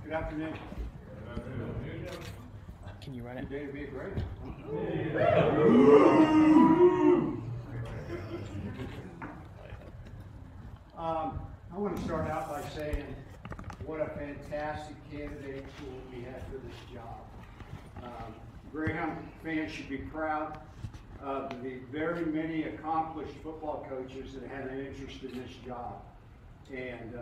Good afternoon. Can you run it? Today to be great. I want to start out by saying what a fantastic candidate pool we have for this job. Greyhound fans should be proud of the very many accomplished football coaches that have an interest in this job. And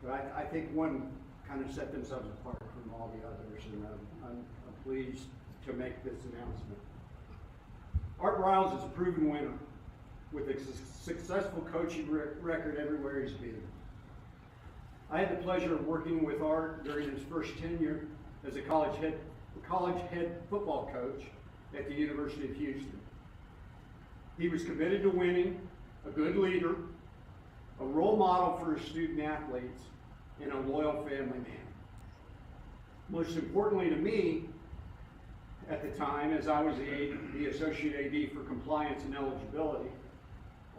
but I think one kind of set themselves apart from all the others, and I'm pleased to make this announcement. Art Briles is a proven winner with a successful coaching record everywhere he's been. I had the pleasure of working with Art during his first tenure as a college head football coach at the University of Houston. He was committed to winning, a good leader, a role model for his student athletes, and a loyal family man. Most importantly to me, at the time, as I was the Associate AD for Compliance and Eligibility,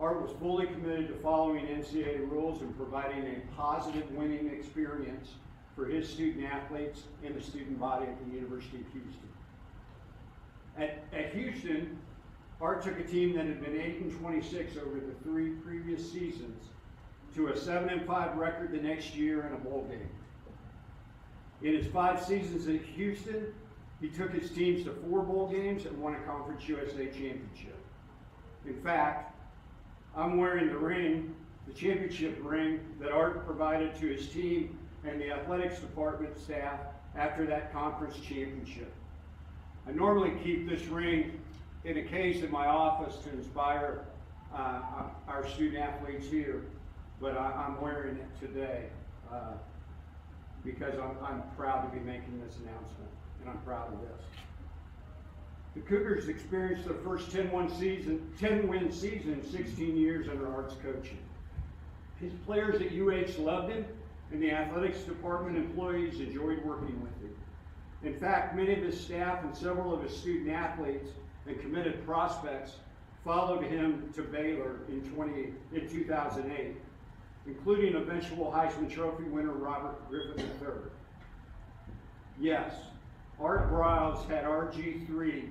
Art was fully committed to following NCAA rules and providing a positive winning experience for his student athletes and the student body at the University of Houston. At Houston, Art took a team that had been 8-26 over the 3 previous seasons to a 7-5 record the next year in a bowl game. In his 5 seasons at Houston, he took his teams to 4 bowl games and won a Conference USA championship. In fact, I'm wearing the championship ring that Art provided to his team and the athletics department staff after that conference championship. I normally keep this ring in a case in my office to inspire our student athletes here, but I'm wearing it today because I'm proud to be making this announcement, and I'm proud of this. The Cougars experienced their first 10-win season in 16 years under Art's coaching. His players at UH loved him, and the athletics department employees enjoyed working with him. In fact, many of his staff and several of his student athletes and committed prospects followed him to Baylor in 2008, including eventual Heisman Trophy winner Robert Griffin III. Yes, Art Briles had RG3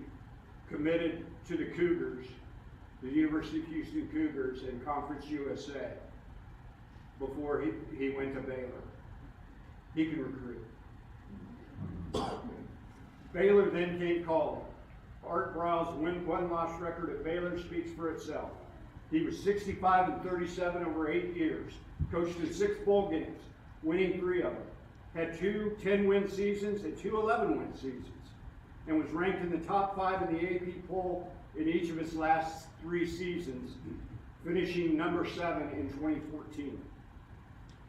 committed to the Cougars, the University of Houston Cougars, in Conference USA before he went to Baylor. He can recruit. Baylor then came calling. Art Briles' win-loss record at Baylor speaks for itself. He was 65-37 over 8 years, coached in 6 bowl games, winning 3 of them, had 2 10-win seasons and 2 11-win seasons, and was ranked in the top 5 in the AP poll in each of his last 3 seasons, finishing number 7 in 2014.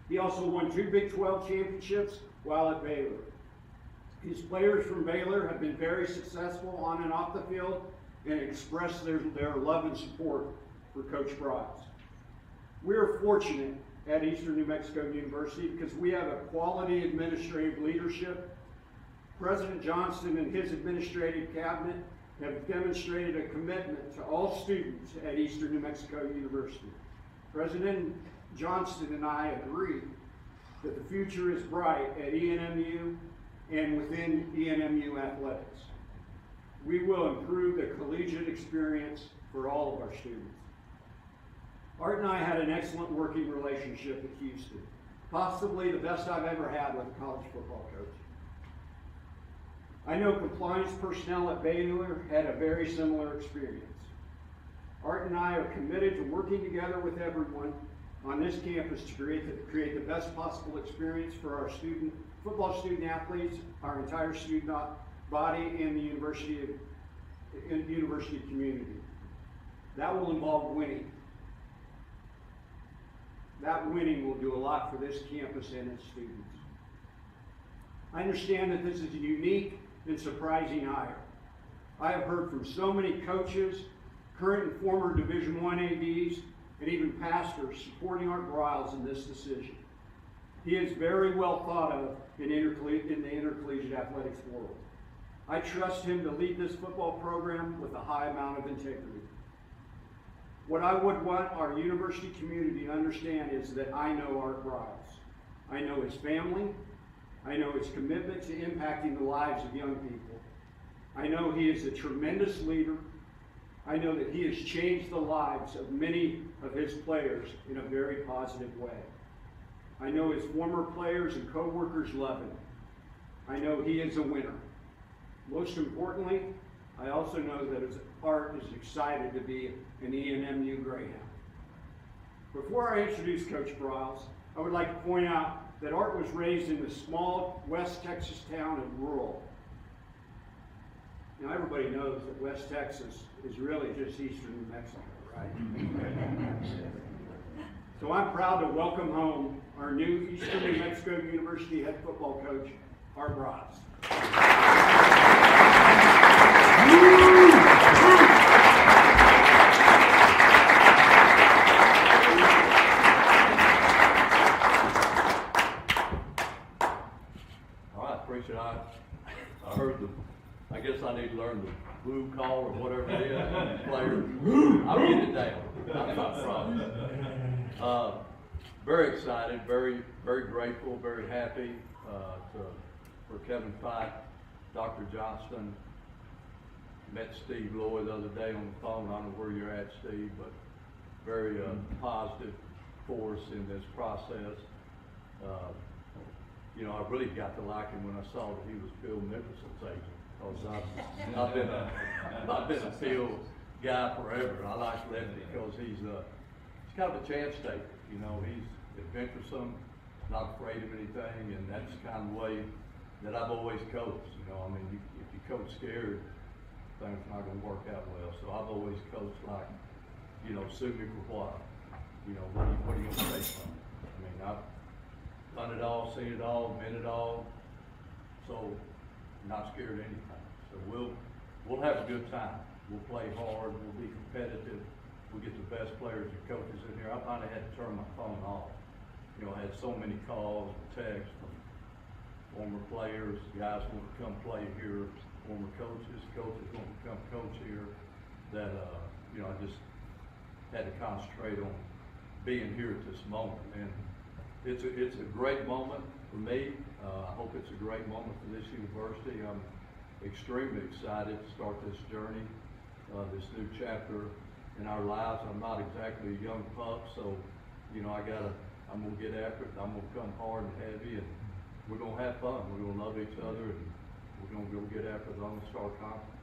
He also won 2 Big 12 championships while at Baylor. His players from Baylor have been very successful on and off the field and expressed their love and support for Coach Briles. We are fortunate at Eastern New Mexico University because we have a quality administrative leadership. President Johnston and his administrative cabinet have demonstrated a commitment to all students at Eastern New Mexico University. President Johnston and I agree that the future is bright at ENMU and within ENMU athletics. We will improve the collegiate experience for all of our students. Art and I had an excellent working relationship at Houston, possibly the best I've ever had with a college football coach. I know compliance personnel at Baylor had a very similar experience. Art and I are committed to working together with everyone on this campus to create the best possible experience for our football student athletes, our entire student body, and the university community. That will involve winning. That winning will do a lot for this campus and its students. I understand that this is a unique and surprising hire. I have heard from so many coaches, current and former Division I ADs, and even pastors supporting Art Briles in this decision. He is very well thought of in the intercollegiate athletics world. I trust him to lead this football program with a high amount of integrity. What I would want our university community to understand is that I know Art Briles. I know his family. I know his commitment to impacting the lives of young people. I know he is a tremendous leader. I know that he has changed the lives of many of his players in a very positive way. I know his former players and co-workers love him. I know he is a winner. Most importantly, I also know that Art is excited to be an E&MU Greyhound. Before I introduce Coach Briles, I would like to point out that Art was raised in the small West Texas town of Rural. Now everybody knows that West Texas is really just eastern New Mexico, right? So I'm proud to welcome home our new Eastern New Mexico University head football coach, Art Briles. I heard I guess I need to learn the blue call or whatever it is, player. I'll get it down. That's not a problem. Very excited, very grateful, very happy for Kevin Fite, Dr. Johnston. Met Steve Lloyd the other day on the phone. I don't know where you're at, Steve, but very positive force in this process. You know, I really got to like him when I saw that he was Phil Mickelson's agent, because I've been a Phil guy forever. I like Lefty because he's kind of a chance taker. You know, he's adventuresome, not afraid of anything, and that's kind of the way that I've always coached. You know, I mean, if you coach scared, things are not going to work out well. So I've always coached like, you know, sue me for what? You know, what are you going to take from me? I mean, I've done it all, seen it all, been it all, so not scared of anything. So we'll have a good time. We'll play hard, we'll be competitive, we'll get the best players and coaches in here. I finally had to turn my phone off. You know, I had so many calls and texts from former players, guys want to come play here, former coaches want to come coach here, that, you know, I just had to concentrate on being here at this moment. And it's a great moment for me. I hope it's a great moment for this university. I'm extremely excited to start this journey, this new chapter in our lives. I'm not exactly a young pup, so you know I'm gonna get after it. I'm gonna come hard and heavy, and we're gonna have fun. We're gonna love each other, and we're gonna go get after the Lone Star Conference.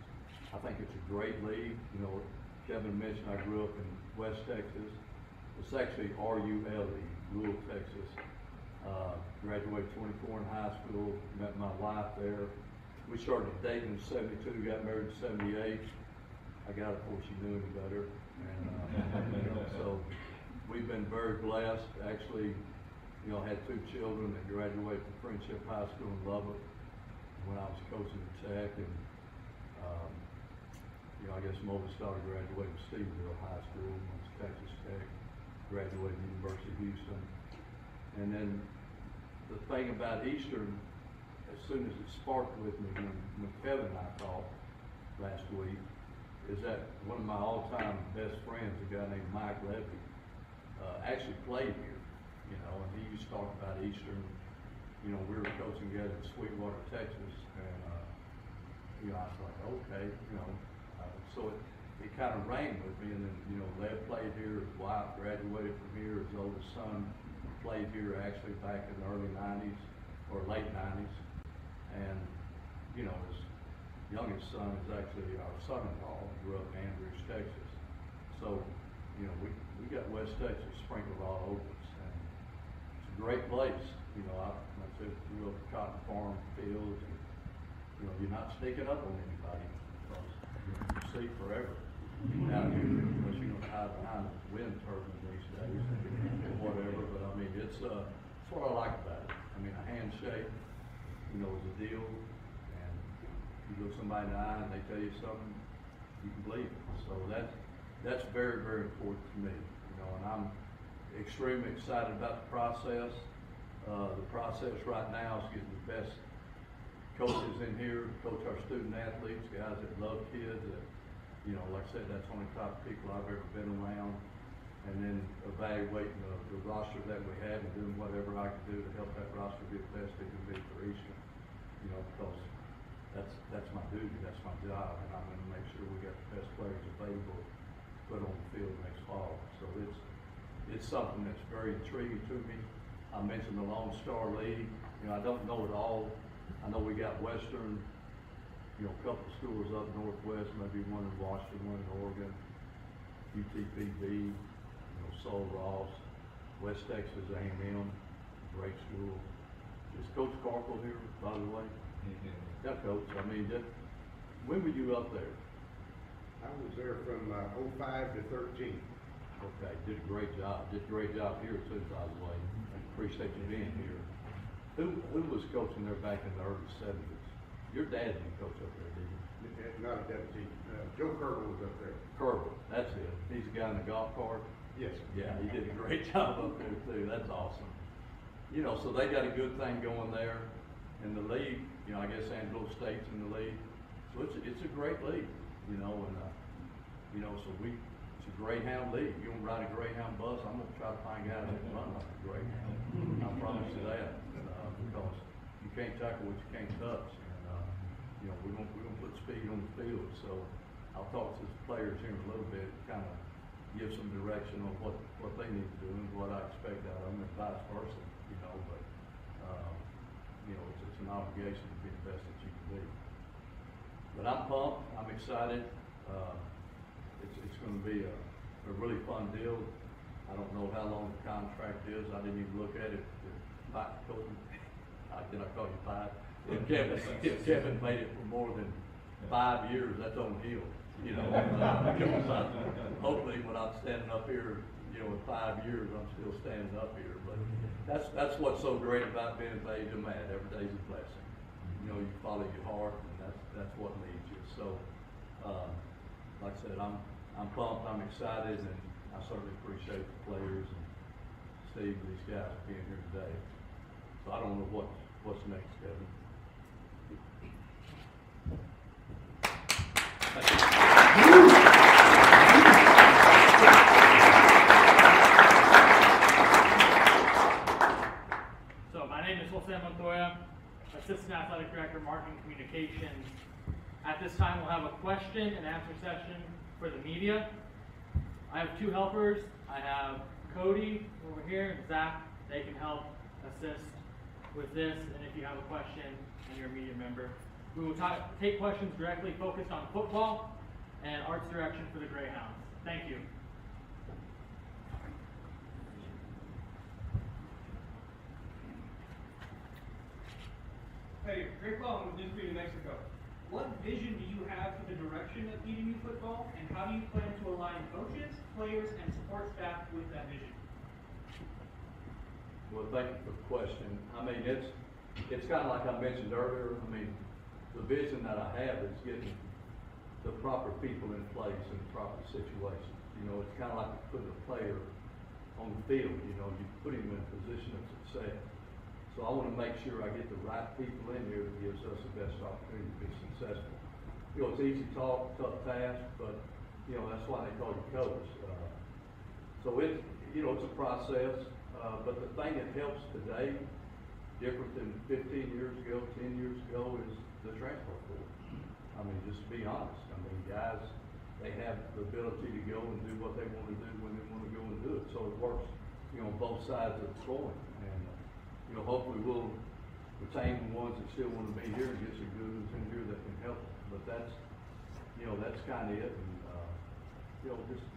I think it's a great league. You know, Kevin mentioned I grew up in West Texas. It's actually RULE, Rural Texas. Graduated 24 in high school, met my wife there. We started dating in 72, got married in 78. I got it before she knew any better. And you know, so we've been very blessed. Actually, you know, had 2 children that graduated from Friendship High School in Lubbock when I was coaching at Tech. And you know, I guess my oldest daughter graduated from Stephenville High School, went to Texas Tech, graduated from the University of Houston. And then the thing about Eastern, as soon as it sparked with me when Kevin and I talked last week, is that one of my all-time best friends, a guy named Mike Levy, actually played here, you know, and he used to talk about Eastern. You know, we were coaching together in Sweetwater, Texas, and you know, I was like, okay, you know, so it kind of rang with me. And then, you know, Lev played here, his wife graduated from here, his oldest son played here actually back in the early 90s or late 90s. And, you know, his youngest son is actually our son-in-law, grew up in Andrews, Texas. So, you know, we got West Texas sprinkled all over us. And it's a great place. You know, like I said, grew up in cotton farm fields. And, you know, you're not sneaking up on anybody because you see forever out here, unless you don't hide behind a wind turbine these days or whatever. But I mean, it's what I like about it. I mean, a handshake, you know, is a deal, and you look somebody in the eye and they tell you something, you can believe it. So that's very, very important to me. You know, and I'm extremely excited about the process. The process right now is getting the best coaches in here, coach our student athletes, guys that love kids. That, you know, like I said, that's the only type of people I've ever been around. and then evaluating the roster that we have and doing whatever I can do to help that roster be the best it can be for Eastern. You know, because that's my duty, that's my job, and I'm gonna make sure we got the best players available to put on the field next fall. So it's something that's very intriguing to me. I mentioned the Lone Star League. You know, I don't know it all. I know we got Western, you know, a couple of schools up northwest, maybe one in Washington, one in Oregon, UTPB, you know, Sol Ross, West Texas A&M, great school. Is Coach Carpel here, by the way? Yeah, Coach. I mean, when were you up there? I was there from 05 to 13. Okay, did a great job. Did a great job here too, by the way. Appreciate you being here. Who was coaching there back in the early 70s? Your dad didn't coach up there, did he? Not at that team. Joe Kerber was up there. Kerber, that's it. He's the guy in the golf cart. Yes. Yeah, he did a great job up there too. That's awesome. You know, so they got a good thing going there. In the league, you know, I guess Angelo State's in the league. So it's a great league, you know, and you know, so it's a Greyhound league. You want to ride a Greyhound bus, I'm gonna try to find guys that can run like a Greyhound. I promise you that, because you can't tackle what you can't touch. And you know, we're gonna put speed on the field. So I'll talk to the players here in a little bit, kind of give some direction on what they need to do and what I expect out of them, and vice versa. You know, but you know, it's an obligation to be the best that you can be. But I'm pumped. I'm excited. It's going to be a really fun deal. I don't know how long the contract is. I didn't even look at it. Fite told me. Did I call you Fite? If Kevin made it for more than 5 years, that's on him. You know, hopefully when I'm standing up here, you know, in 5 years, I'm still standing up here. But that's what's so great about being a Bay man. Every day's a blessing. You know, you follow your heart, and that's what leads you. So, like I said, I'm pumped, I'm excited, and I certainly appreciate the players and Steve and these guys being here today. So I don't know what's next, Kevin. So my name is Jose Montoya, Assistant Athletic Director, Marketing Communications. At this time, we'll have a question and answer session for the media. I have two helpers. I have Cody over here and Zach. They can help assist with this, and if you have a question and you're a media member. We will take questions directly focused on football and Art's direction for the Greyhounds. Thank you. Hey, Greg Long with News New Mexico. What vision do you have for the direction of EDU football, and how do you plan to align coaches, players, and support staff with that vision? Well, thank you for the question. I mean, it's kind of like I mentioned earlier. I mean, the vision that I have is getting the proper people in place in the proper situations. You know, it's kind of like putting a player on the field. You know, you put him in a position of success. So I want to make sure I get the right people in here that gives us the best opportunity to be successful. You know, it's easy talk, tough task, but you know that's why they call you coach. So it's a process. But the thing that helps today, different than 15 years ago, 10 years ago, is the transfer portal. I mean, just to be honest, I mean, guys, they have the ability to go and do what they want to do when they want to go and do it. So it works, you know, on both sides of the coin. And you know, hopefully we'll retain the ones that still want to be here and get some good ones in here that can help them. But that's kind of it. And, you know, just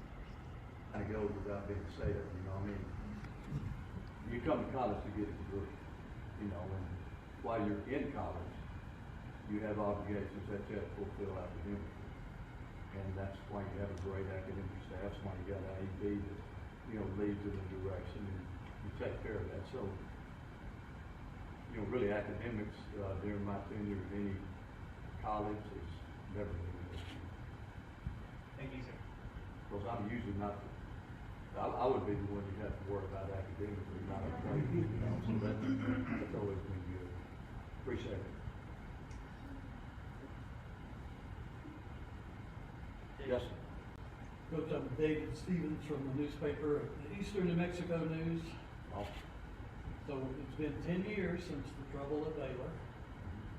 kind of goes without being said, you know, I mean, you come to college to get a degree, you know, and while you're in college, you have obligations that you have to fulfill academically. And that's why you have a great academic staff. That's why you got an AD that, you know, leads in the direction and you take care of that. So, you know, really academics during my tenure at any college has never been an issue. Thank you, sir. Because I'm usually not, I would be the one you have to worry about academically, not a player, you know, so that's always been good. Appreciate it. Yes, sir. Coach, I'm David Stevens from the newspaper, Eastern New Mexico News. Oh, So it's been 10 years since the trouble at Baylor.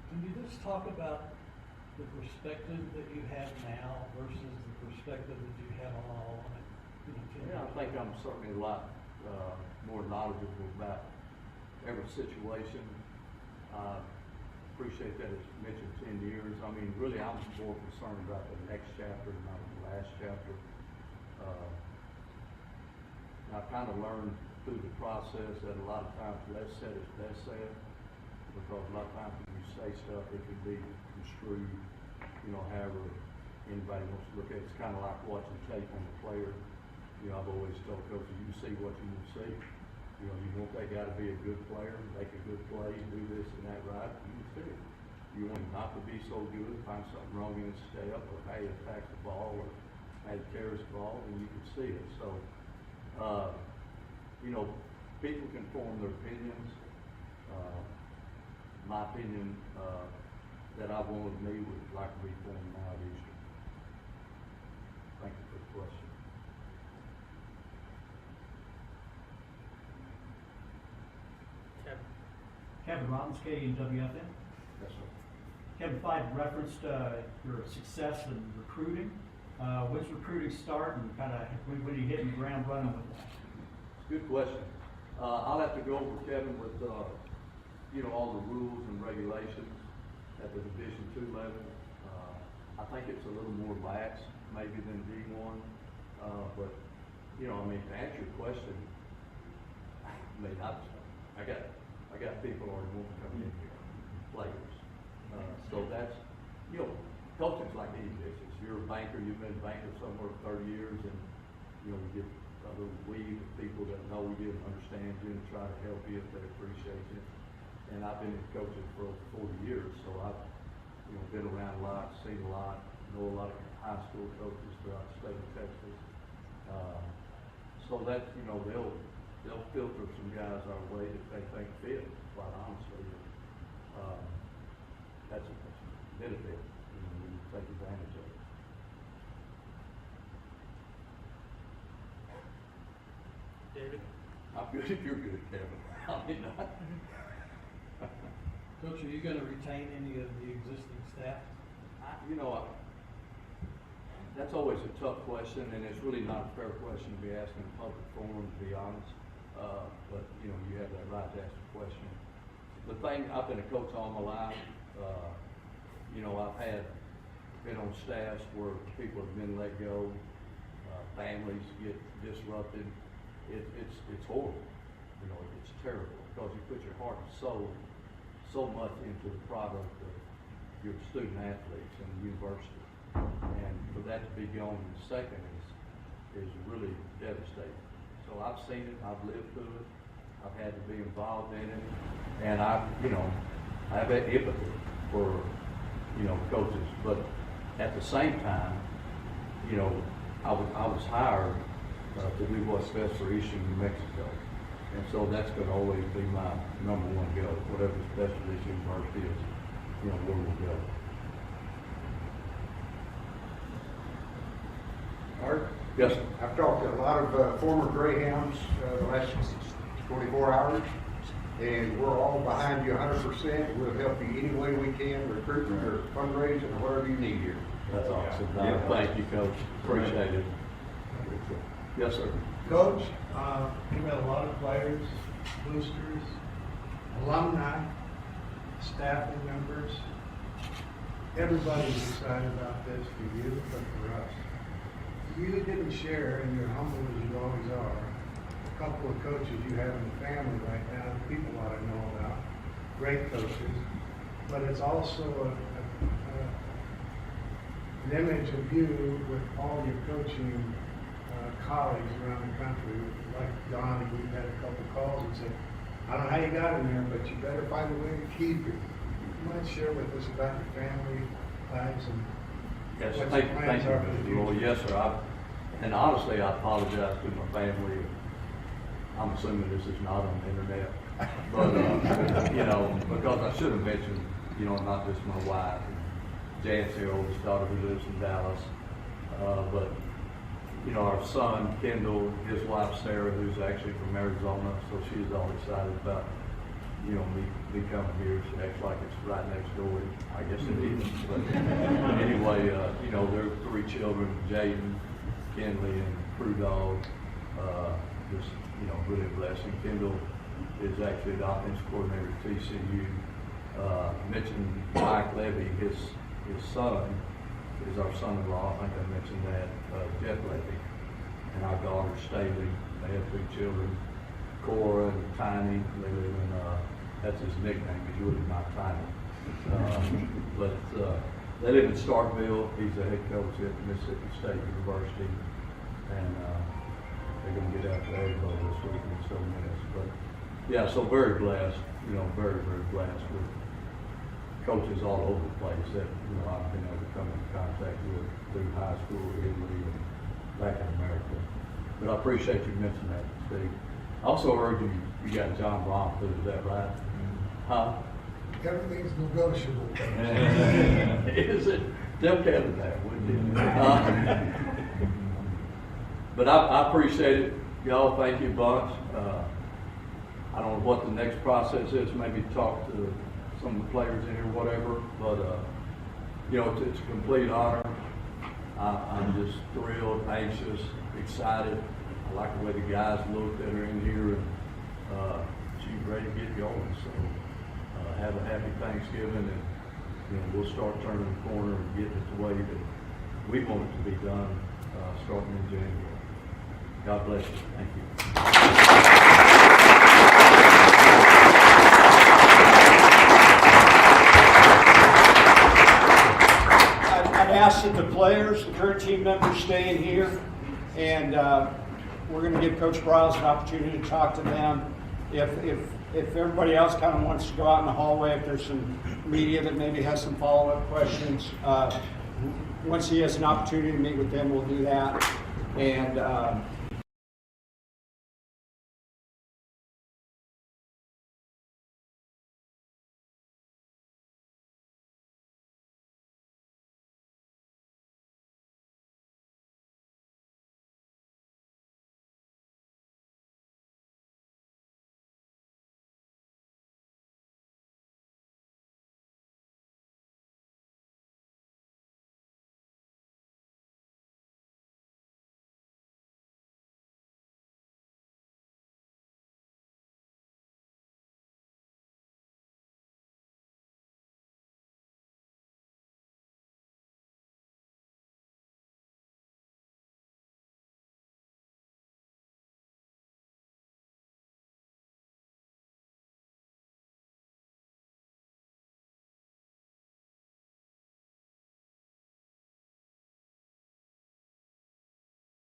Can you just talk about the perspective that you have now versus the perspective that you had on all of it? You know, 10 yeah, I years think ago? I'm certainly a lot more knowledgeable about every situation. Appreciate that it's mentioned 10 years. I mean, really, I'm more concerned about the next chapter, not the last chapter. I kind of learned through the process that a lot of times less said is best said, because a lot of times when you say stuff, it can be construed, you know, however anybody wants to look at it. It's kind of like watching tape on the player. You know, I've always told coaches, you see what you will see. You know, you want that guy to be a good player, make a good play, do this and that right, you can see it. You want him not to be so good, find something wrong in his step, or hey, attack the ball, or hey, carries the ball, and you can see it. So, you know, people can form their opinions. My opinion that I wanted me would like to be formed now at Eastern. Thank you for the question. Kevin Robbins, KWFM. Yes, sir. Kevin Fite referenced your success in recruiting. When's recruiting start and kind of when are you hitting the ground running with that? Good question. I'll have to go over, Kevin, with, you know, all the rules and regulations at the Division II level. I think it's a little more lax maybe than D1, but, you know, I mean, to answer your question, I mean, I got people already wanting to come in here, players. So that's, you know, coaching's like any business. You're a banker, you've been a banker somewhere for 30 years, and, you know, you get a little weave of people that know you and understand you and try to help you if they appreciate you. And I've been in coaching for over 40 years, so I've, you know, been around a lot, seen a lot, know a lot of high school coaches throughout the state of Texas. So that, you know, they'll filter some guys our way that they think fit, quite honestly. That's a benefit, you know, when you take advantage of it. David? I'm good if you're good, Kevin. I mean, Coach, are you going to retain any of the existing staff? you know, that's always a tough question, and it's really not a fair question to be asking in a public forum, to be honest. But, you know, you have that right to ask the question. The thing, I've been a coach all my life. You know, I've been on staffs where people have been let go, families get disrupted. It's horrible. You know, it's terrible because you put your heart and soul so much into the product of your student athletes and the university. And for that to be gone in a second is really devastating. So I've seen it, I've lived through it, I've had to be involved in it, and I have that empathy for, you know, coaches. But at the same time, you know, I was hired to do what's best for Eastern New Mexico. And so that's going to always be my number one goal. Whatever's best for this university is, you know, where we'll go. Art? Yes, sir. I've talked to a lot of former Greyhounds the last 24 hours, and we're all behind you 100%. We'll help you any way we can, recruiting or fundraising or whatever you need here. That's awesome. Yeah. Thank you, Coach. Appreciate it. Yes, sir. Coach, we've got a lot of players, boosters, alumni, staffing members. Everybody's excited about this for you, but for us. You didn't share, and you're humble as you always are, a couple of coaches you have in the family right now that people ought to know about. Great coaches, but it's also an image of you with all your coaching colleagues around the country. Like Donnie, we've had a couple calls and said, I don't know how you got in there, but you better find a way to keep it. You might share with us about your family lives and Yes, what thank your plans you, are for the Mr. Roy. future. Yes, sir. And honestly, I apologize to my family. I'm assuming this is not on the internet, but you know, because I should have mentioned, you know, not just my wife, Jan's here, oldest daughter who lives in Dallas, but you know, our son, Kendall, his wife, Sarah, who's actually from Arizona, so she's all excited about, you know, me coming here. She acts like it's right next door. I guess it is. But anyway, you know, there are 3 children, Jaden, Kenley, and Crew Dog. Just, you know, really a blessing. Kendall is actually the offense coordinator at TCU. Mentioned Mike Levy, his son is our son-in-law. I think I mentioned that, Jeff Levy, and our daughter Staley. They have 3 children, Cora and Tiny. They live in, that's his nickname. He's really not Tiny. But they live in Starkville. He's the head coach at Mississippi State University, and they're going to get out to Edinburgh this week in so minutes. But yeah, so very blessed. You know, very, very blessed with coaches all over the place that, you know, I've been able to come in contact with through high school, Italy, and back in America. But I appreciate you mentioning that, Steve. I also heard you got John Brown too, is that right? Huh? Everything's negotiable. Is it? They'll cover that, wouldn't it? But I appreciate it. Y'all, thank you a bunch. I don't know what the next process is, maybe talk to some of the players in here, whatever, but, you know, it's a complete honor. I'm just thrilled, anxious, excited. I like the way the guys look that are in here, and she's ready to get going. So have a happy Thanksgiving, and you know, we'll start turning the corner and getting it the way that we want it to be done, starting in January. God bless you. Thank you. I'd ask that the players, the current team members, stay in here, and we're going to give Coach Briles an opportunity to talk to them. If everybody else kind of wants to go out in the hallway, if there's some media that maybe has some follow-up questions, once he has an opportunity to meet with them, we'll do that. And